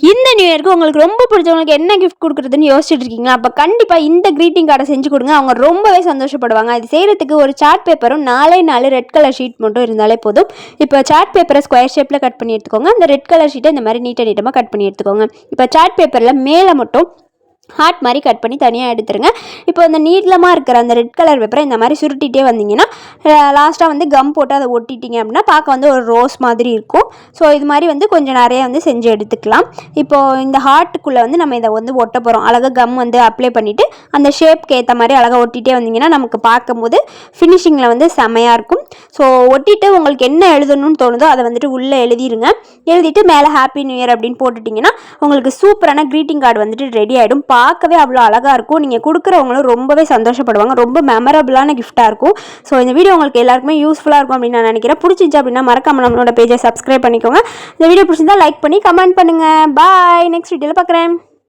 இந்த நியூ இயருக்கு உங்களுக்கு ரொம்ப பிடிச்சவங்களுக்கு என்ன கிஃப்ட் கொடுக்குறதுன்னு யோசிச்சுட்டு இருக்கீங்களா? அப்போ கண்டிப்பாக இந்த க்ரீட்டிங் கார்டை செஞ்சு கொடுங்க. அவங்க ரொம்பவே சந்தோஷப்படுவாங்க. இது செய்கிறதுக்கு ஒரு சார்ட் பேப்பரும் 4 ரெட் கலர் ஷீட் மட்டும் இருந்தாலே போதும். இப்போ சார்ட் பேப்பரை ஸ்கொயர் ஷேப்பில் கட் பண்ணி எடுத்துக்கோங்க. அந்த ரெட் கலர் ஷீட்டை இந்த மாதிரி நீட்டமாக கட் பண்ணி எடுத்துக்கோங்க. இப்போ சார்ட் பேப்பரில் மேலே மட்டும் ஹார்ட் மாதிரி கட் பண்ணி தனியாக எடுத்துருங்க. இப்போ அந்த நீளமாக இருக்கிற அந்த ரெட் கலர் பேப்பரை இந்த மாதிரி சுருட்டிகிட்டே வந்தீங்கன்னா லாஸ்ட்டாக வந்து கம் போட்டு அதை ஒட்டிட்டிங்க அப்படின்னா பார்க்க வந்து ஒரு ரோஸ் மாதிரி இருக்கும். ஸோ இது மாதிரி வந்து கொஞ்சம் நிறைய வந்து செஞ்சு எடுத்துக்கலாம். இப்போது இந்த ஹார்ட்டுக்குள்ளே வந்து நம்ம இதை வந்து ஒட்ட போகிறோம். அழகாக கம் வந்து அப்ளை பண்ணிவிட்டு அந்த ஷேப்க்கு ஏற்ற மாதிரி அழகாக ஒட்டிகிட்டே வந்தீங்கன்னா நமக்கு பார்க்கும்போது ஃபினிஷிங்கில் வந்து செமையாக இருக்கும். ஸோ ஒட்டிட்டு உங்களுக்கு என்ன எழுதணும்னு தோணுதோ அதை வந்துட்டு உள்ளே எழுதிடுங்க. எழுதிட்டு மேலே ஹாப்பி நியூ இயர் அப்படின்னு போட்டுட்டிங்கன்னா உங்களுக்கு சூப்பரான க்ரீட்டிங் கார்டு வந்துட்டு ரெடி ஆகிடும். பார்க்கவே அவ்வளோ அழகாக இருக்கும். நீங்கள் கொடுக்குறவங்களும் ரொம்பவே சந்தோஷப்படுவாங்க. ரொம்ப மெமரபிளான கிஃப்ட்டாக இருக்கும். ஸோ இந்த வீடியோ உங்களுக்கு எல்லாருக்குமே யூஸ்ஃபுல்லாக இருக்கும் அப்படின்னு நான் நினைக்கிறேன். பிடிச்சிச்சு அப்படின்னா மறக்காம நம்மளோட பேஜை சப்ஸ்கிரைப் பண்ணிக்கோங்க. இந்த வீடியோ பிடிச்சிருந்தா லைக் பண்ணி கமெண்ட் பண்ணுங்கள். பாய். நெக்ஸ்ட் வீடியோவில் பார்க்குறேன்.